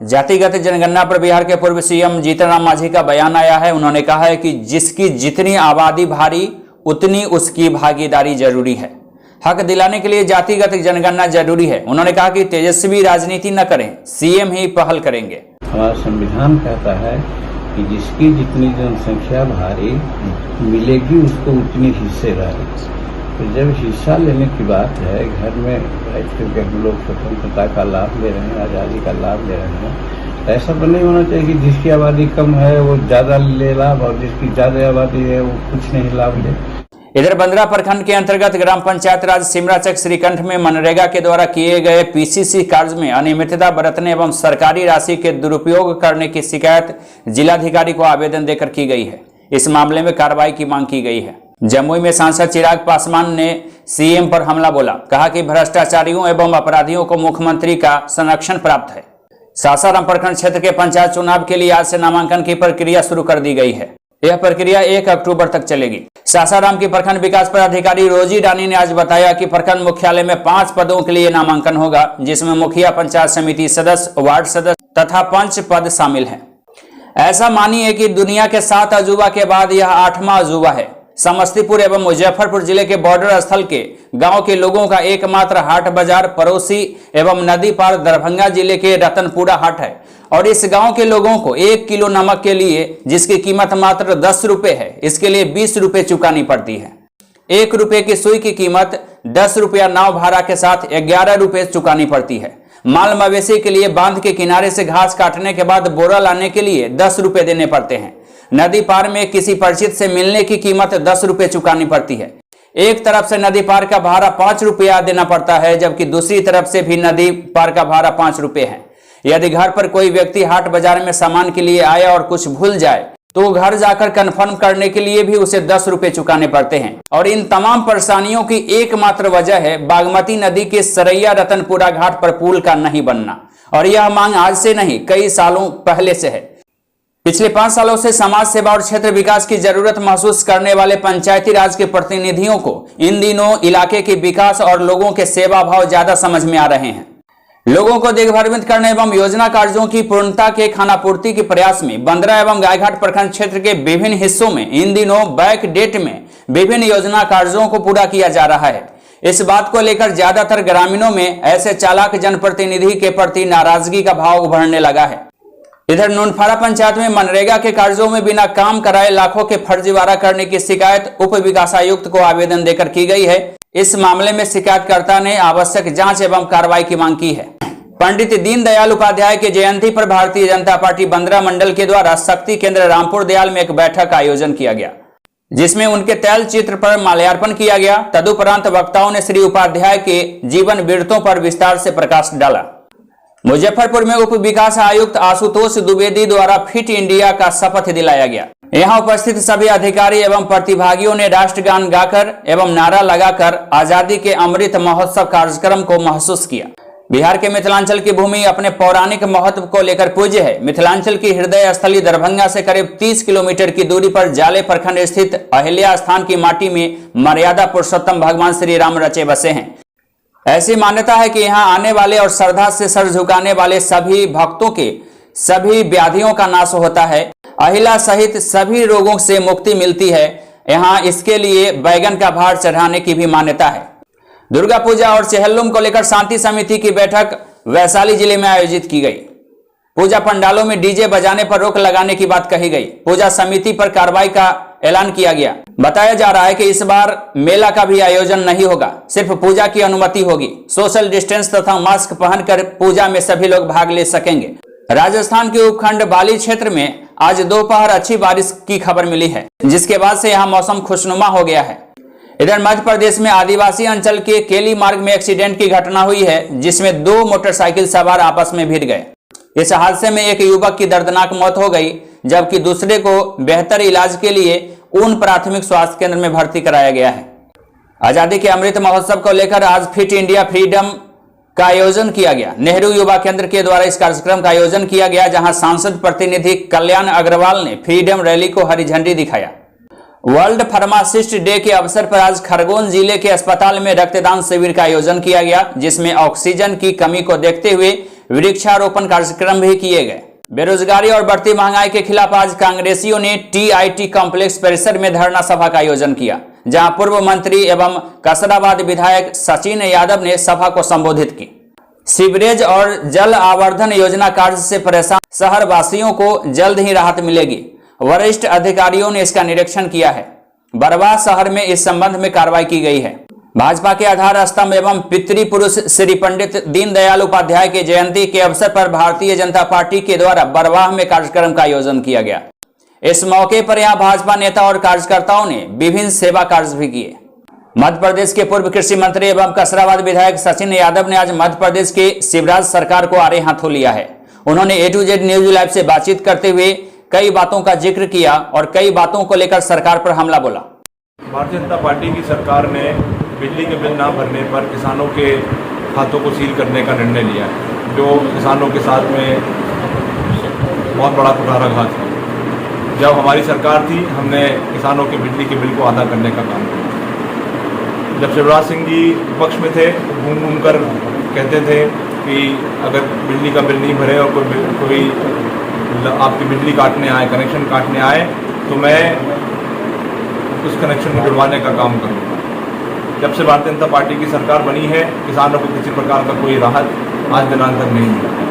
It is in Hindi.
जातिगत जनगणना पर बिहार के पूर्व सीएम जीतन राम मांझी का बयान आया है। उन्होंने कहा है कि जिसकी जितनी आबादी भारी उतनी उसकी भागीदारी जरूरी है। हक दिलाने के लिए जातिगत जनगणना जरूरी है। उन्होंने कहा कि तेजस्वी राजनीति न करें, सीएम ही पहल करेंगे। हमारा संविधान कहता है कि जिसकी जितनी जनसंख्या भारी मिलेगी उसको उतनी हिस्से रहे। तो जब हिस्सा लेने की बात है, घर में बैठ करके हम लोग स्वतंत्रता का लाभ ले रहे हैं, आज़ादी का लाभ ले रहे हैं, तो ऐसा तो नहीं होना चाहिए कि जिसकी आबादी कम है वो ज़्यादा ले लाभ और जिसकी ज़्यादा आबादी है वो कुछ नहीं लाभ ले। इधर बंदरा प्रखंड के अंतर्गत ग्राम पंचायत राज सिमराचक श्रीकंठ में मनरेगा के द्वारा किए गए पीसीसी कार्य में अनियमितता बरतने एवं सरकारी राशि के दुरुपयोग करने की शिकायत जिलाधिकारी को आवेदन देकर की गई है। इस मामले में कार्रवाई की मांग की गई है। जमुई में सांसद चिराग पासवान ने सीएम पर हमला बोला, कहा कि भ्रष्टाचारियों एवं अपराधियों को मुख्यमंत्री का संरक्षण प्राप्त है। सासाराम प्रखंड क्षेत्र के पंचायत चुनाव के लिए आज से नामांकन की प्रक्रिया शुरू कर दी गई है। यह प्रक्रिया 1 अक्टूबर तक चलेगी। सासाराम की प्रखंड विकास पदाधिकारी रोजी रानी ने आज बताया कि प्रखंड मुख्यालय में 5 पदों के लिए नामांकन होगा, जिसमें मुखिया, पंचायत समिति सदस्य, वार्ड सदस्य तथा पंच पद शामिल हैं। ऐसा मानिए कि दुनिया के 7 अजूबा के बाद यह 8वां अजूबा है। समस्तीपुर एवं मुजफ्फरपुर जिले के बॉर्डर स्थल के गांव के लोगों का एकमात्र हाट बाजार पड़ोसी एवं नदी पार दरभंगा जिले के रतनपुरा हाट है और इस गांव के लोगों को 1 किलो नमक के लिए, जिसकी कीमत मात्र 10 रुपए है, इसके लिए 20 रुपए चुकानी पड़ती है। 1 रुपए की सुई की कीमत 10 रुपया नाव भाड़ा के साथ 11 रुपए चुकानी पड़ती है। माल मवेशी के लिए बांध के किनारे से घास काटने के बाद बोरा लाने के लिए 10 रुपए देने पड़ते हैं। नदी पार में किसी परिचित से मिलने की कीमत 10 रुपए चुकानी पड़ती है। एक तरफ से नदी पार का भाड़ा 5 रुपया देना पड़ता है, जबकि दूसरी तरफ से भी नदी पार का भाड़ा 5 रुपए है। यदि घर पर कोई व्यक्ति हाट बाजार में सामान के लिए आया और कुछ भूल जाए तो घर जाकर कंफर्म करने के लिए भी उसे 10 रुपए चुकाने पड़ते हैं। और इन तमाम परेशानियों की एकमात्र वजह है बागमती नदी के सरैया रतनपुरा घाट पर पुल का नहीं बनना। और यह मांग आज से नहीं, कई सालों पहले से है। पिछले 5 सालों से समाज सेवा और क्षेत्र विकास की जरूरत महसूस करने वाले पंचायती राज के प्रतिनिधियों को इन दिनों इलाके के विकास और लोगों के सेवा भाव ज्यादा समझ में आ रहे हैं। लोगों को देखभाल करने एवं योजना कार्यों की पूर्णता के खानापूर्ति के प्रयास में बंदरा एवं गायघाट प्रखंड क्षेत्र के विभिन्न हिस्सों में इन दिनों बैक डेट में विभिन्न योजना कार्यों को पूरा किया जा रहा है। इस बात को लेकर ज्यादातर ग्रामीणों में ऐसे चालाक जनप्रतिनिधि के प्रति नाराजगी का भाव उभरने लगा है। इधर नुनफाड़ा पंचायत में मनरेगा के कार्यों में बिना काम कराए लाखों के फर्जीवाड़ा करने की शिकायत उप विकास आयुक्त को आवेदन देकर की गई है। इस मामले में शिकायतकर्ता ने आवश्यक जांच एवं कार्रवाई की मांग की है। पंडित दीनदयाल उपाध्याय की जयंती पर भारतीय जनता पार्टी बंदरा मंडल के द्वारा शक्ति केंद्र रामपुर दयाल में एक बैठक का आयोजन किया गया, जिसमें उनके तैल चित्र पर माल्यार्पण किया गया। तदुपरांत वक्ताओं ने श्री उपाध्याय के जीवन वृत्तों पर विस्तार से प्रकाश डाला। मुजफ्फरपुर में उप विकास आयुक्त आशुतोष द्विवेदी द्वारा फिट इंडिया का शपथ दिलाया गया। यहां उपस्थित सभी अधिकारी एवं प्रतिभागियों ने राष्ट्रगान गाकर एवं नारा लगाकर आजादी के अमृत महोत्सव कार्यक्रम को महसूस किया। बिहार के मिथिलांचल की भूमि अपने पौराणिक महत्व को लेकर पूज्य है। मिथिलांचल की हृदय स्थली दरभंगा से करीब 30 किलोमीटर की दूरी पर जाले प्रखंड स्थित अहिल्या स्थान की माटी में मर्यादा पुरुषोत्तम भगवान श्री राम रचे बसे हैं। ऐसी मान्यता है कि यहाँ आने वाले और श्रद्धा से सर झुकाने वाले सभी भक्तों के सभी व्याधियों का नाश होता है। अहिला सहित सभी रोगों से मुक्ति मिलती है। यहाँ इसके लिए बैगन का भार चढ़ाने की भी मान्यता है। दुर्गा पूजा और चेहल्लुम को लेकर शांति समिति की बैठक वैशाली जिले में आयोजित की गई। पूजा पंडालों में डीजे बजाने पर रोक लगाने की बात कही गई। पूजा समिति पर कार्रवाई का ऐलान किया गया। बताया जा रहा है कि इस बार मेला का भी आयोजन नहीं होगा, सिर्फ पूजा की अनुमति होगी। सोशल डिस्टेंस तथा मास्क पहनकर पूजा में सभी लोग भाग ले सकेंगे। राजस्थान के उपखंड बाली क्षेत्र में आज दोपहर अच्छी बारिश की खबर मिली है, जिसके बाद से यहाँ मौसम खुशनुमा हो गया है। इधर मध्य प्रदेश में आदिवासी अंचल के केली मार्ग में एक्सीडेंट की घटना हुई है, जिसमें 2 मोटरसाइकिल सवार आपस में भिड़ गए। इस हादसे में एक युवक की दर्दनाक मौत हो गई, जबकि दूसरे को बेहतर इलाज के लिए ऊन प्राथमिक स्वास्थ्य केंद्र में भर्ती कराया गया है। आजादी के अमृत महोत्सव को लेकर आज फिट इंडिया फ्रीडम का आयोजन किया गया। नेहरू युवा केंद्र के द्वारा इस कार्यक्रम का आयोजन किया गया, जहां सांसद प्रतिनिधि कल्याण अग्रवाल ने फ्रीडम रैली को हरी झंडी दिखाया। वर्ल्ड फार्मासिस्ट डे के अवसर पर आज खरगोन जिले के अस्पताल में रक्तदान शिविर का आयोजन किया गया, जिसमें ऑक्सीजन की कमी को देखते हुए वृक्षारोपण कार्यक्रम भी किए गए। बेरोजगारी और बढ़ती महंगाई के खिलाफ आज कांग्रेसियों ने टीआईटी कॉम्प्लेक्स परिसर में धरना सभा का आयोजन किया, जहां पूर्व मंत्री एवं कसराबाद विधायक सचिन यादव ने सभा को संबोधित की। सीवरेज और जल आवर्धन योजना कार्य से परेशान शहर वासियों को जल्द ही राहत मिलेगी। वरिष्ठ अधिकारियों ने इसका निरीक्षण किया है। बरवाह शहर में इस संबंध में कार्रवाई की गई है। भाजपा के आधार स्तंभ एवं पितृपुरुष श्री पंडित दीनदयाल उपाध्याय की जयंती के अवसर पर भारतीय जनता पार्टी के द्वारा बरवाह में कार्यक्रम का आयोजन किया गया। इस मौके पर यहां भाजपा नेता और कार्यकर्ताओं ने विभिन्न सेवा कार्य भी किए। मध्य प्रदेश के पूर्व कृषि मंत्री एवं कसराबाद विधायक सचिन यादव ने आज मध्य प्रदेश के शिवराज सरकार को आड़े हाथों लिया है। उन्होंने A-Z न्यूज लाइव से बातचीत करते हुए कई बातों का जिक्र किया और कई बातों को लेकर सरकार पर हमला बोला। भारतीय जनता पार्टी की सरकार ने बिजली के बिल ना भरने पर किसानों के खातों को सील करने का निर्णय लिया है, जो किसानों के साथ में बहुत बड़ा कुठाराघात है। जब हमारी सरकार थी, हमने किसानों के बिजली के बिल को अदा करने का काम किया। जब शिवराज सिंह जी विपक्ष में थे, घूम घूम कर कहते थे कि अगर बिजली का बिल नहीं भरे और कोई आपकी बिजली काटने आए, कनेक्शन काटने आए, तो मैं उस कनेक्शन को जुड़वाने का काम करूँगा। जब से भारतीय जनता पार्टी की सरकार बनी है, किसानों को किसी प्रकार का कोई राहत आज दिनांक तक नहीं मिला।